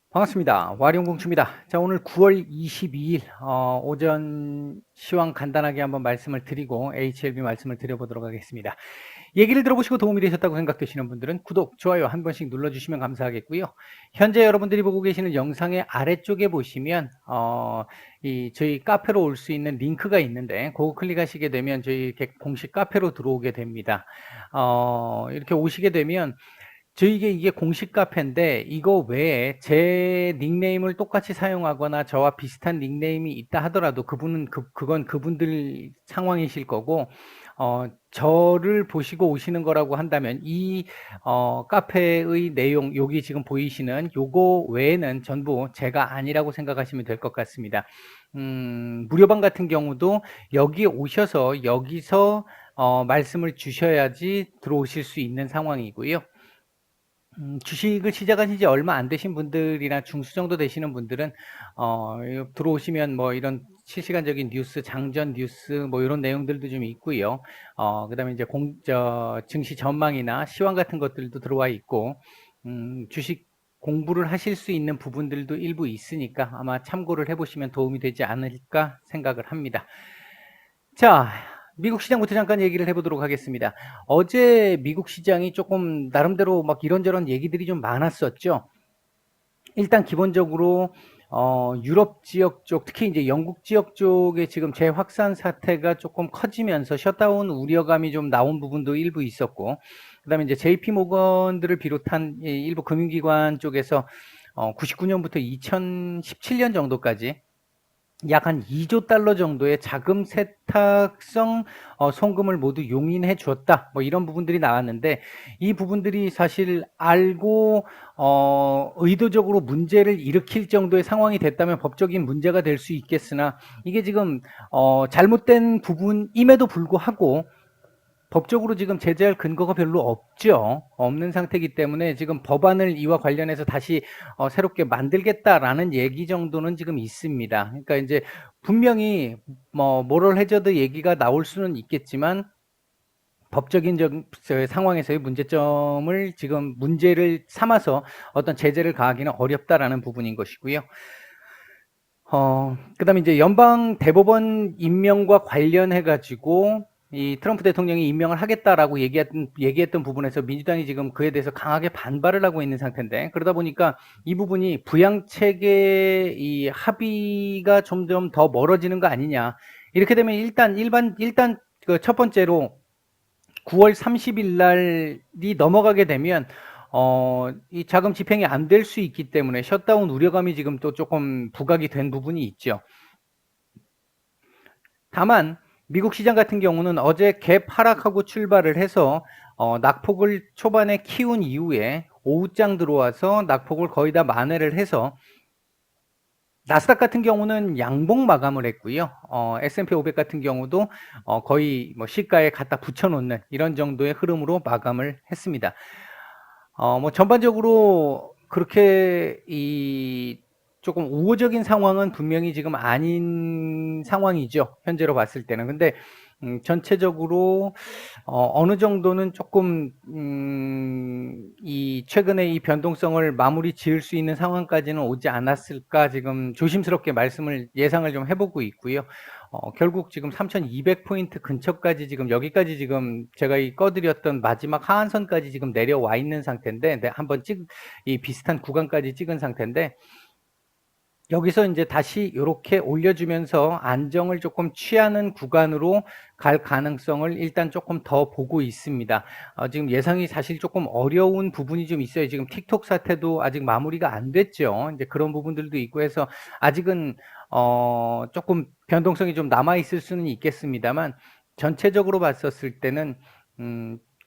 반갑습니다. 와룡공추입니다. 자, 오늘 9월 22일 오전 시황 간단하게 한번 말씀을 드리고 HLB 말씀을 드려보도록 하겠습니다. 얘기를 들어보시고 도움이 되셨다고 생각되시는 분들은 구독, 좋아요 한 번씩 눌러주시면 감사하겠고요. 현재 여러분들이 보고 계시는 영상의 아래쪽에 보시면 저희 카페로 올 수 있는 링크가 있는데 그거 클릭하시게 되면 저희 공식 카페로 들어오게 됩니다. 이렇게 오시게 되면 이게 공식 카페인데 이거 외에 제 닉네임을 똑같이 사용하거나 저와 비슷한 닉네임이 있다 하더라도 그건 그분들 상황이실 거고, 저를 보시고 오시는 거라고 한다면 카페의 내용, 여기 지금 보이시는 요거 외에는 전부 제가 아니라고 생각하시면 될 것 같습니다. 무료방 같은 경우도 여기 오셔서 여기서 말씀을 주셔야지 들어오실 수 있는 상황이고요. 주식을 시작하신 지 얼마 안 되신 분들이나 중수 정도 되시는 분들은 들어오시면 뭐 이런 실시간적인 뉴스, 장전 뉴스 뭐 이런 내용들도 좀 있고요. 그다음에 이제 증시 전망이나 시황 같은 것들도 들어와 있고, 주식 공부를 하실 수 있는 부분들도 일부 있으니까 아마 참고를 해보시면 도움이 되지 않을까 생각을 합니다. 자, 미국 시장부터 잠깐 얘기를 해보도록 하겠습니다. 어제 미국 시장이 조금 나름대로 막 이런저런 얘기들이 좀 많았었죠. 일단 기본적으로 유럽 지역 쪽, 특히 이제 영국 지역 쪽에 지금 재확산 사태가 조금 커지면서 셧다운 우려감이 좀 나온 부분도 일부 있었고, 그다음에 이제 JP 모건들을 비롯한 일부 금융기관 쪽에서 99년부터 2017년 정도까지 약 한 2조 달러 정도의 자금 세탁성 송금을 모두 용인해 주었다. 뭐 이런 부분들이 나왔는데, 이 부분들이 사실 알고 의도적으로 문제를 일으킬 정도의 상황이 됐다면 법적인 문제가 될 수 있겠으나, 이게 지금 잘못된 부분임에도 불구하고 법적으로 지금 제재할 근거가 별로 없죠. 없는 상태이기 때문에 지금 법안을 이와 관련해서 다시 새롭게 만들겠다라는 얘기 정도는 지금 있습니다. 그러니까 이제 분명히 뭐 모럴 해저드 얘기가 나올 수는 있겠지만, 법적인 상황에서의 문제점을 지금 문제를 삼아서 어떤 제재를 가하기는 어렵다라는 부분인 것이고요. 그다음에 이제 연방 대법원 임명과 관련해 가지고 이 트럼프 대통령이 임명을 하겠다라고 얘기했던 부분에서 민주당이 지금 그에 대해서 강하게 반발을 하고 있는 상태인데, 그러다 보니까 이 부분이 부양책의 이 합의가 점점 더 멀어지는 거 아니냐. 이렇게 되면 일단 그 첫 번째로 9월 30일 날이 넘어가게 되면 이 자금 집행이 안 될 수 있기 때문에 셧다운 우려감이 지금 또 조금 부각이 된 부분이 있죠. 다만 미국 시장 같은 경우는 어제 갭 하락하고 출발을 해서 낙폭을 초반에 키운 이후에 오후장 들어와서 낙폭을 거의 다 만회를 해서 나스닥 같은 경우는 양봉 마감을 했고요. S&P 500 같은 경우도 거의 뭐 시가에 갖다 붙여놓는 이런 정도의 흐름으로 마감을 했습니다. 뭐 전반적으로 그렇게 조금 우호적인 상황은 분명히 지금 아닌 상황이죠. 현재로 봤을 때는. 근데 전체적으로 어느 정도는 조금 이 최근에 이 변동성을 마무리 지을 수 있는 상황까지는 오지 않았을까 지금 조심스럽게 예상을 좀 해보고 있고요. 결국 지금 3200포인트 근처까지 지금 여기까지 지금 제가 꺼드렸던 마지막 하한선까지 지금 내려와 있는 상태인데, 한번 이 비슷한 구간까지 찍은 상태인데, 여기서 이제 다시 이렇게 올려주면서 안정을 조금 취하는 구간으로 갈 가능성을 일단 조금 더 보고 있습니다. 지금 예상이 사실 조금 어려운 부분이 좀 있어요. 지금 틱톡 사태도 아직 마무리가 안 됐죠. 이제 그런 부분들도 있고 해서 아직은 조금 변동성이 좀 남아 있을 수는 있겠습니다만, 전체적으로 봤었을 때는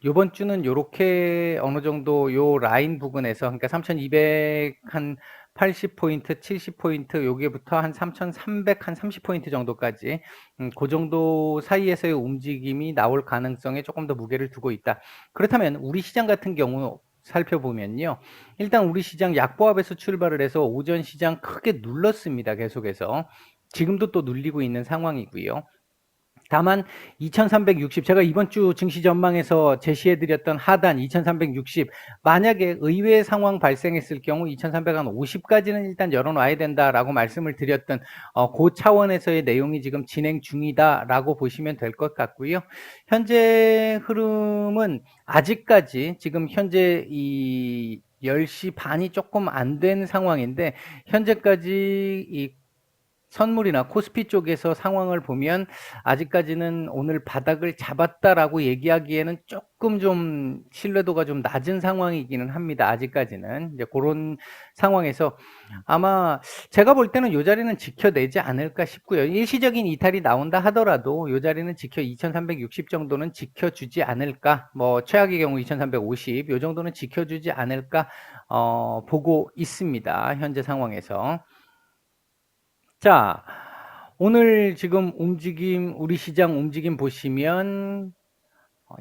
요번 주는 요렇게 어느 정도 요 라인 부근에서, 그러니까 3200 한 80포인트, 70포인트, 여기부터 한 3300, 한 30포인트 정도까지, 그 정도 사이에서의 움직임이 나올 가능성에 조금 더 무게를 두고 있다. 그렇다면 우리 시장 같은 경우 살펴보면요. 일단 우리 시장 약보합에서 출발을 해서 오전 시장 크게 눌렀습니다. 계속해서. 지금도 또 눌리고 있는 상황이고요. 다만 2360, 제가 이번 주 증시 전망에서 제시해드렸던 하단 2360, 만약에 의외의 상황 발생했을 경우 2350까지는 일단 열어놔야 된다라고 말씀을 드렸던 그 차원에서의 내용이 지금 진행 중이다라고 보시면 될 것 같고요. 현재 흐름은 아직까지 지금 현재 이 10시 반이 조금 안 된 상황인데, 현재까지 이 선물이나 코스피 쪽에서 상황을 보면 아직까지는 오늘 바닥을 잡았다라고 얘기하기에는 조금 좀 신뢰도가 좀 낮은 상황이기는 합니다. 아직까지는 이제 그런 상황에서 아마 제가 볼 때는 이 자리는 지켜내지 않을까 싶고요. 일시적인 이탈이 나온다 하더라도 이 자리는 2360 정도는 지켜주지 않을까, 뭐 최악의 경우 2350 이 정도는 지켜주지 않을까 보고 있습니다. 현재 상황에서. 자, 오늘 지금 움직임, 우리 시장 움직임 보시면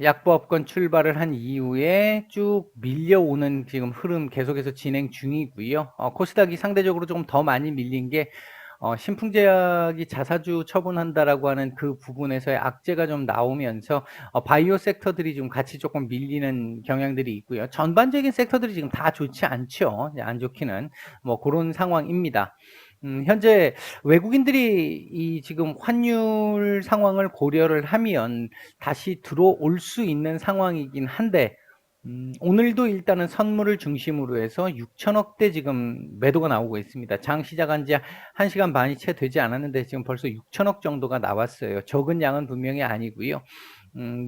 약보합권 출발을 한 이후에 쭉 밀려오는 지금 흐름 계속해서 진행 중이고요. 코스닥이 상대적으로 조금 더 많이 밀린 게 신풍제약이 자사주 처분한다라고 하는 그 부분에서의 악재가 좀 나오면서 바이오 섹터들이 좀 같이 조금 밀리는 경향들이 있고요. 전반적인 섹터들이 지금 다 좋지 않죠. 안 좋기는 뭐 그런 상황입니다. 현재 외국인들이 이 지금 환율 상황을 고려를 하면 다시 들어올 수 있는 상황이긴 한데, 오늘도 일단은 선물을 중심으로 해서 6천억대 지금 매도가 나오고 있습니다. 장 시작한 지 1시간 반이 채 되지 않았는데 지금 벌써 6천억 정도가 나왔어요. 적은 양은 분명히 아니고요.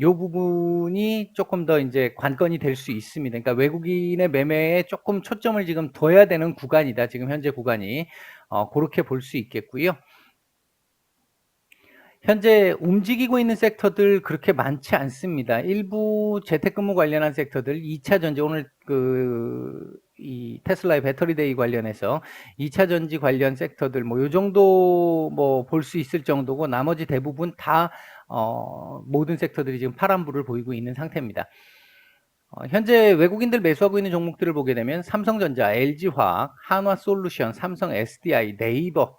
요 부분이 조금 더 이제 관건이 될 수 있습니다. 그러니까 외국인의 매매에 조금 초점을 지금 둬야 되는 구간이다. 지금 현재 구간이. 그렇게 볼 수 있겠고요. 현재 움직이고 있는 섹터들 그렇게 많지 않습니다. 일부 재택근무 관련한 섹터들, 2차 전지, 오늘 이 테슬라의 배터리데이 관련해서 2차 전지 관련 섹터들 뭐 요 정도 뭐 볼 수 있을 정도고, 나머지 대부분 다 모든 섹터들이 지금 파란불을 보이고 있는 상태입니다. 현재 외국인들 매수하고 있는 종목들을 보게 되면 삼성전자, LG화학, 한화솔루션, 삼성 SDI, 네이버,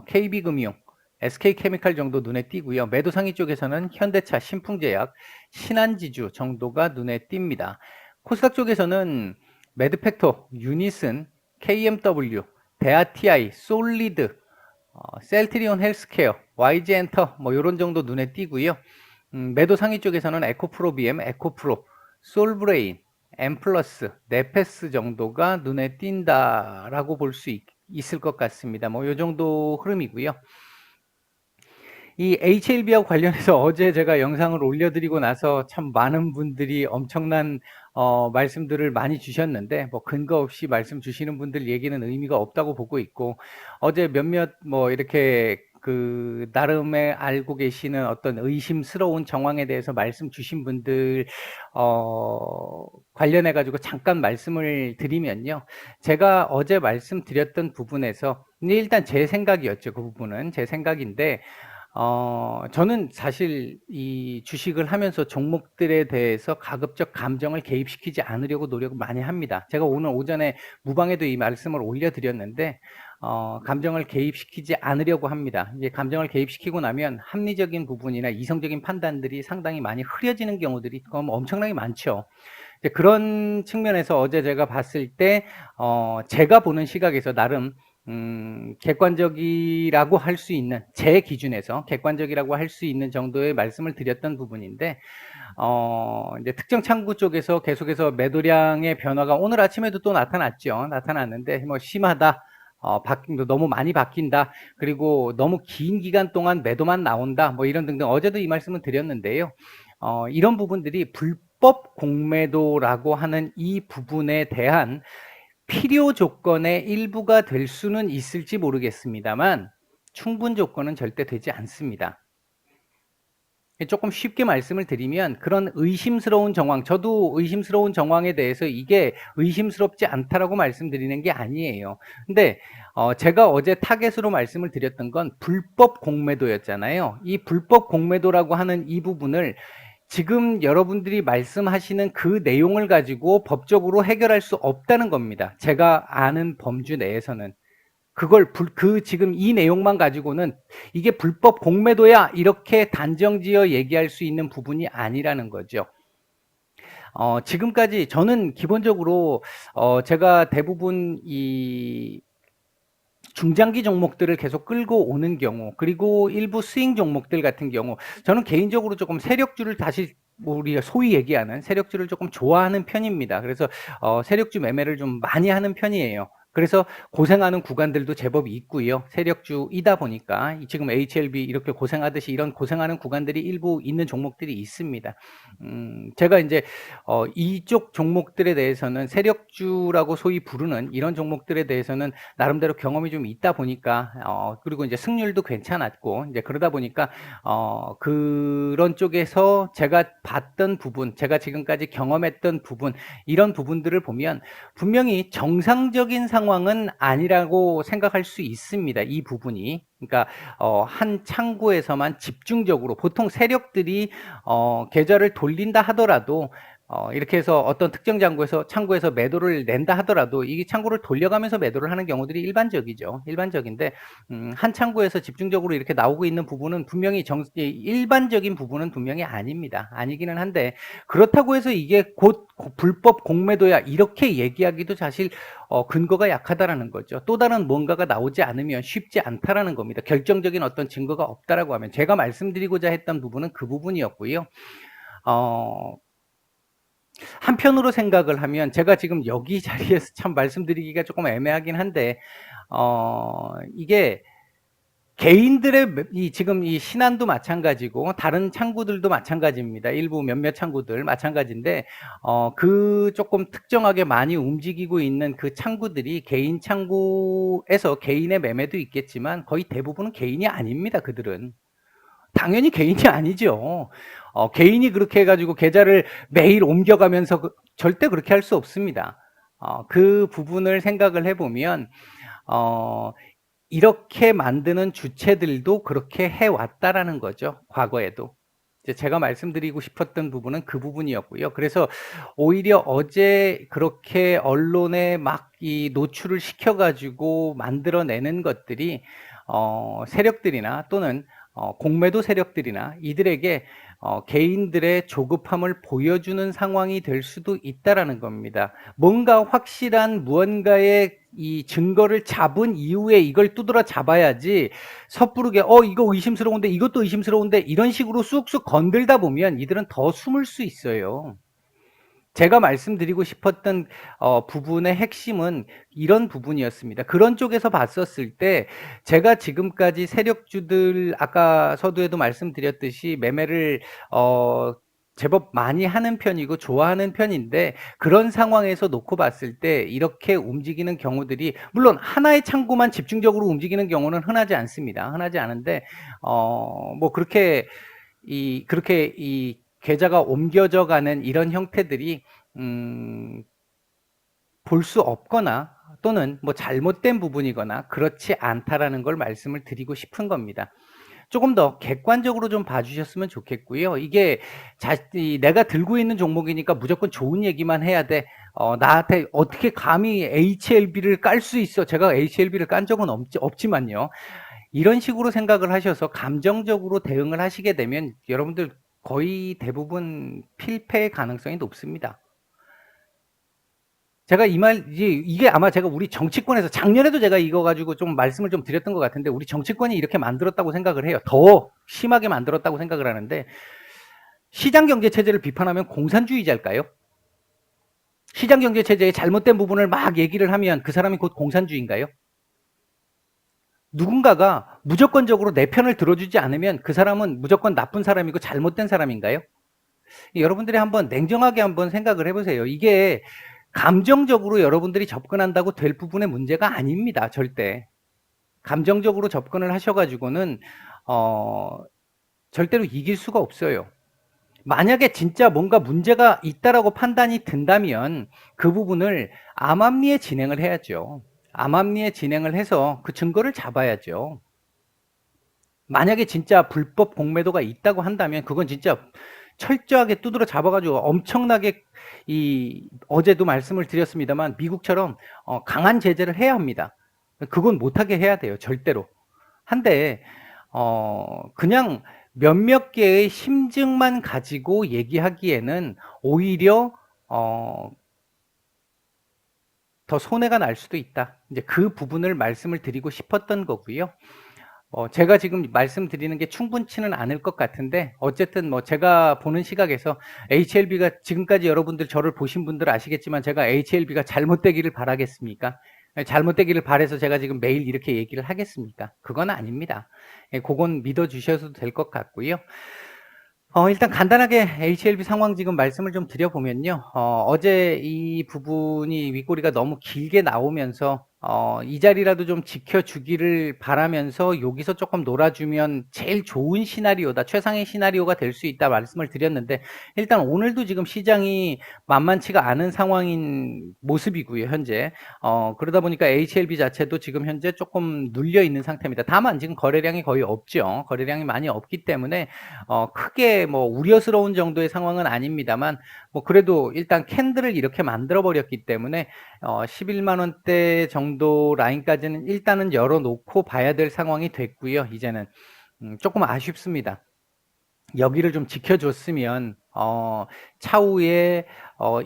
KB금융, SK케미칼 정도 눈에 띄고요. 매도 상위 쪽에서는 현대차, 신풍제약, 신한지주 정도가 눈에 띕니다. 코스닥 쪽에서는 매드팩토, 유니슨, KMW, 데아TI, 솔리드, 셀트리온 헬스케어, YG엔터 뭐 이런 정도 눈에 띄고요. 매도 상위 쪽에서는 에코프로비엠, 에코프로, 솔브레인, 엠플러스, 네페스 정도가 눈에 띈다라고 볼 수 있을 것 같습니다. 뭐 이 정도 흐름이고요. 이 HLB하고 관련해서 어제 제가 영상을 올려드리고 나서 참 많은 분들이 엄청난 말씀들을 많이 주셨는데, 뭐 근거 없이 말씀 주시는 분들 얘기는 의미가 없다고 보고 있고, 어제 몇몇 뭐 이렇게 그 나름의 알고 계시는 어떤 의심스러운 정황에 대해서 말씀 주신 분들 관련해 가지고 잠깐 말씀을 드리면요, 제가 어제 말씀드렸던 부분에서 일단 제 생각이었죠. 그 부분은 제 생각인데, 저는 사실 이 주식을 하면서 종목들에 대해서 가급적 감정을 개입시키지 않으려고 노력을 많이 합니다. 제가 오늘 오전에 무방에도 이 말씀을 올려드렸는데, 감정을 개입시키지 않으려고 합니다. 이제 감정을 개입시키고 나면 합리적인 부분이나 이성적인 판단들이 상당히 많이 흐려지는 경우들이 엄청나게 많죠. 그런 측면에서 어제 제가 봤을 때, 제가 보는 시각에서 나름 객관적이라고 할 수 있는, 제 기준에서 객관적이라고 할 수 있는 정도의 말씀을 드렸던 부분인데, 이제 특정 창구 쪽에서 계속해서 매도량의 변화가 오늘 아침에도 또 나타났죠. 나타났는데, 뭐 심하다. 너무 많이 바뀐다. 그리고 너무 긴 기간 동안 매도만 나온다. 뭐 이런 등등 어제도 이 말씀을 드렸는데요. 이런 부분들이 불법 공매도라고 하는 이 부분에 대한 필요 조건의 일부가 될 수는 있을지 모르겠습니다만 충분 조건은 절대 되지 않습니다. 조금 쉽게 말씀을 드리면, 그런 의심스러운 정황, 저도 의심스러운 정황에 대해서 이게 의심스럽지 않다라고 말씀드리는 게 아니에요. 근데 제가 어제 타겟으로 말씀을 드렸던 건 불법 공매도였잖아요. 이 불법 공매도라고 하는 이 부분을 지금 여러분들이 말씀하시는 그 내용을 가지고 법적으로 해결할 수 없다는 겁니다. 제가 아는 범주 내에서는. 지금 이 내용만 가지고는 이게 불법 공매도야 이렇게 단정지어 얘기할 수 있는 부분이 아니라는 거죠. 지금까지 저는 기본적으로 제가 대부분 이 중장기 종목들을 계속 끌고 오는 경우, 그리고 일부 스윙 종목들 같은 경우, 저는 개인적으로 조금 세력주를 다시 우리가 소위 얘기하는 세력주를 조금 좋아하는 편입니다. 그래서 세력주 매매를 좀 많이 하는 편이에요. 그래서 고생하는 구간들도 제법 있고요. 세력주이다 보니까 지금 HLB 이렇게 고생하듯이 이런 고생하는 구간들이 일부 있는 종목들이 있습니다. 제가 이제 이쪽 종목들에 대해서는 세력주라고 소위 부르는 이런 종목들에 대해서는 나름대로 경험이 좀 있다 보니까 그리고 이제 승률도 괜찮았고 이제 그러다 보니까 그런 쪽에서 제가 봤던 부분, 제가 지금까지 경험했던 부분, 이런 부분들을 보면 분명히 정상적인 상황은 아니라고 생각할 수 있습니다. 이 부분이. 그러니까 한 창구에서만 집중적으로 보통 세력들이 계좌를 돌린다 하더라도 이렇게 해서 어떤 특정 창구에서 매도를 낸다 하더라도 이게 창구를 돌려가면서 매도를 하는 경우들이 일반적이죠. 일반적인데 한 창구에서 집중적으로 이렇게 나오고 있는 부분은 분명히 일반적인 부분은 분명히 아닙니다. 아니기는 한데 그렇다고 해서 이게 곧 불법 공매도야 이렇게 얘기하기도 사실 근거가 약하다라는 거죠. 또 다른 뭔가가 나오지 않으면 쉽지 않다라는 겁니다. 결정적인 어떤 증거가 없다라고 하면 제가 말씀드리고자 했던 부분은 그 부분이었고요. 한편으로 생각을 하면 제가 지금 여기 자리에서 참 말씀드리기가 조금 애매하긴 한데 이게 개인들의 지금 이 신한도 마찬가지고 다른 창구들도 마찬가지입니다. 일부 몇몇 창구들 마찬가지인데 그 조금 특정하게 많이 움직이고 있는 그 창구들이 개인 창구에서 개인의 매매도 있겠지만 거의 대부분은 개인이 아닙니다. 그들은 당연히 개인이 아니죠. 개인이 그렇게 해가지고 계좌를 매일 옮겨가면서 절대 그렇게 할 수 없습니다. 그 부분을 생각을 해보면 이렇게 만드는 주체들도 그렇게 해왔다라는 거죠. 과거에도. 제가 말씀드리고 싶었던 부분은 그 부분이었고요. 그래서 오히려 어제 그렇게 언론에 막 이 노출을 시켜가지고 만들어내는 것들이 세력들이나 또는 공매도 세력들이나 이들에게 개인들의 조급함을 보여주는 상황이 될 수도 있다라는 겁니다. 뭔가 확실한 무언가의 이 증거를 잡은 이후에 이걸 두드러 잡아야지 섣부르게 이거 의심스러운데 이것도 의심스러운데 이런 식으로 쑥쑥 건들다 보면 이들은 더 숨을 수 있어요. 제가 말씀드리고 싶었던 부분의 핵심은 이런 부분이었습니다. 그런 쪽에서 봤었을 때 제가 지금까지 세력주들 아까 서두에도 말씀드렸듯이 매매를 제법 많이 하는 편이고 좋아하는 편인데 그런 상황에서 놓고 봤을 때 이렇게 움직이는 경우들이 물론 하나의 창구만 집중적으로 움직이는 경우는 흔하지 않습니다. 흔하지 않은데 뭐 그렇게 이 계좌가 옮겨져 가는 이런 형태들이 볼 수 없거나 또는 뭐 잘못된 부분이거나 그렇지 않다라는 걸 말씀을 드리고 싶은 겁니다. 조금 더 객관적으로 좀 봐주셨으면 좋겠고요. 이게 내가 들고 있는 종목이니까 무조건 좋은 얘기만 해야 돼. 나한테 어떻게 감히 HLB를 깔 수 있어. 제가 HLB를 깐 적은 없지만요. 이런 식으로 생각을 하셔서 감정적으로 대응을 하시게 되면 여러분들 거의 대부분 필패의 가능성이 높습니다. 제가 이게 아마 제가 우리 정치권에서 작년에도 제가 이거 가지고 좀 말씀을 좀 드렸던 것 같은데 우리 정치권이 이렇게 만들었다고 생각을 해요. 더 심하게 만들었다고 생각을 하는데 시장경제체제를 비판하면 공산주의자일까요? 시장경제체제의 잘못된 부분을 막 얘기를 하면 그 사람이 곧 공산주의인가요? 누군가가 무조건적으로 내 편을 들어주지 않으면 그 사람은 무조건 나쁜 사람이고 잘못된 사람인가요? 여러분들이 한번 냉정하게 한번 생각을 해보세요. 이게 감정적으로 여러분들이 접근한다고 될 부분의 문제가 아닙니다. 절대. 감정적으로 접근을 하셔가지고는 절대로 이길 수가 없어요. 만약에 진짜 뭔가 문제가 있다라고 판단이 든다면 그 부분을 암암리에 진행을 해야죠. 암암리에 진행을 해서 그 증거를 잡아야죠. 만약에 진짜 불법 공매도가 있다고 한다면 그건 진짜 철저하게 두드러 잡아가지고 엄청나게 어제도 말씀을 드렸습니다만 미국처럼 강한 제재를 해야 합니다. 그건 못하게 해야 돼요. 절대로. 한데 그냥 몇몇 개의 심증만 가지고 얘기하기에는 오히려 더 손해가 날 수도 있다. 이제 그 부분을 말씀을 드리고 싶었던 거고요. 제가 지금 말씀드리는 게 충분치는 않을 것 같은데 어쨌든 뭐 제가 보는 시각에서 HLB가 지금까지 여러분들 저를 보신 분들 아시겠지만 제가 HLB가 잘못되기를 바라겠습니까? 잘못되기를 바라서 제가 지금 매일 이렇게 얘기를 하겠습니까? 그건 아닙니다. 그건 믿어주셔도 될 것 같고요. 일단 간단하게 HLB 상황 지금 말씀을 좀 드려보면요. 어제 이 부분이 윗꼬리가 너무 길게 나오면서 이 자리라도 좀 지켜주기를 바라면서 여기서 조금 놀아주면 제일 좋은 시나리오다, 최상의 시나리오가 될 수 있다 말씀을 드렸는데 일단 오늘도 지금 시장이 만만치가 않은 상황인 모습이고요, 현재. 그러다 보니까 HLB 자체도 지금 현재 조금 눌려 있는 상태입니다. 다만 지금 거래량이 거의 없죠. 거래량이 많이 없기 때문에 크게 뭐 우려스러운 정도의 상황은 아닙니다만 뭐 그래도 일단 캔들을 이렇게 만들어 버렸기 때문에 11만 원대 정도 라인까지는 일단은 열어놓고 봐야 될 상황이 됐고요. 이제는 조금 아쉽습니다. 여기를 좀 지켜줬으면 차후에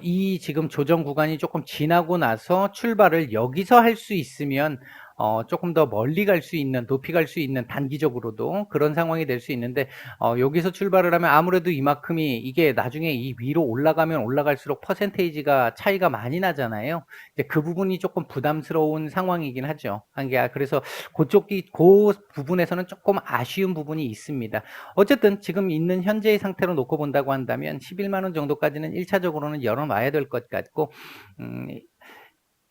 이 지금 조정 구간이 조금 지나고 나서 출발을 여기서 할 수 있으면 조금 더 멀리 갈 수 있는, 높이 갈 수 있는, 단기적으로도 그런 상황이 될 수 있는데 여기서 출발을 하면 아무래도 이만큼이 이게 나중에 이 위로 올라가면 올라갈수록 퍼센테이지가 차이가 많이 나잖아요. 이제 그 부분이 조금 부담스러운 상황이긴 하죠. 그래서 그 부분에서는 조금 아쉬운 부분이 있습니다. 어쨌든 지금 있는 현재의 상태로 놓고 본다고 한다면 11만 원 정도까지는 1차적으로는 열어놔야 될 것 같고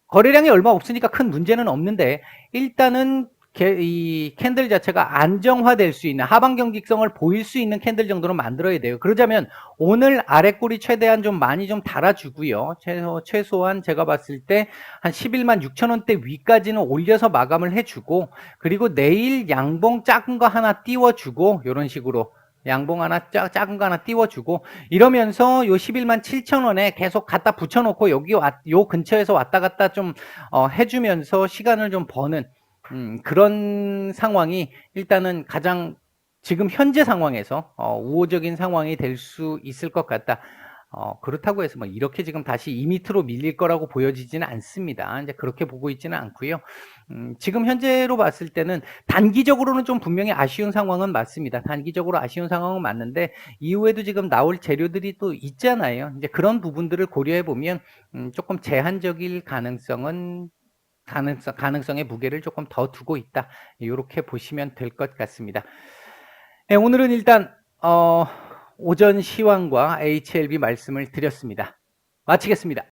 거래량이 얼마 없으니까 큰 문제는 없는데 일단은 이 캔들 자체가 안정화될 수 있는 하방 경직성을 보일 수 있는 캔들 정도는 만들어야 돼요. 그러자면 오늘 아랫골이 최대한 좀 많이 좀 달아주고요. 최소한 제가 봤을 때 한 11만 6천 원대 위까지는 올려서 마감을 해주고 그리고 내일 양봉 작은 거 하나 띄워주고 이런 식으로 양봉 하나 작은 거 하나 띄워주고 이러면서 요 11만 7천 원에 계속 갖다 붙여놓고 여기 요 근처에서 왔다 갔다 좀 해주면서 시간을 좀 버는 그런 상황이 일단은 가장 지금 현재 상황에서 우호적인 상황이 될 수 있을 것 같다. 그렇다고 해서 뭐 이렇게 지금 다시 이 밑으로 밀릴 거라고 보여지지는 않습니다. 이제 그렇게 보고 있지는 않고요. 지금 현재로 봤을 때는 단기적으로는 좀 분명히 아쉬운 상황은 맞습니다. 단기적으로 아쉬운 상황은 맞는데 이후에도 지금 나올 재료들이 또 있잖아요. 이제 그런 부분들을 고려해 보면 조금 제한적일 가능성의 무게를 조금 더 두고 있다. 이렇게 보시면 될 것 같습니다. 네, 오늘은 일단 오전 시황과 HLB 말씀을 드렸습니다. 마치겠습니다.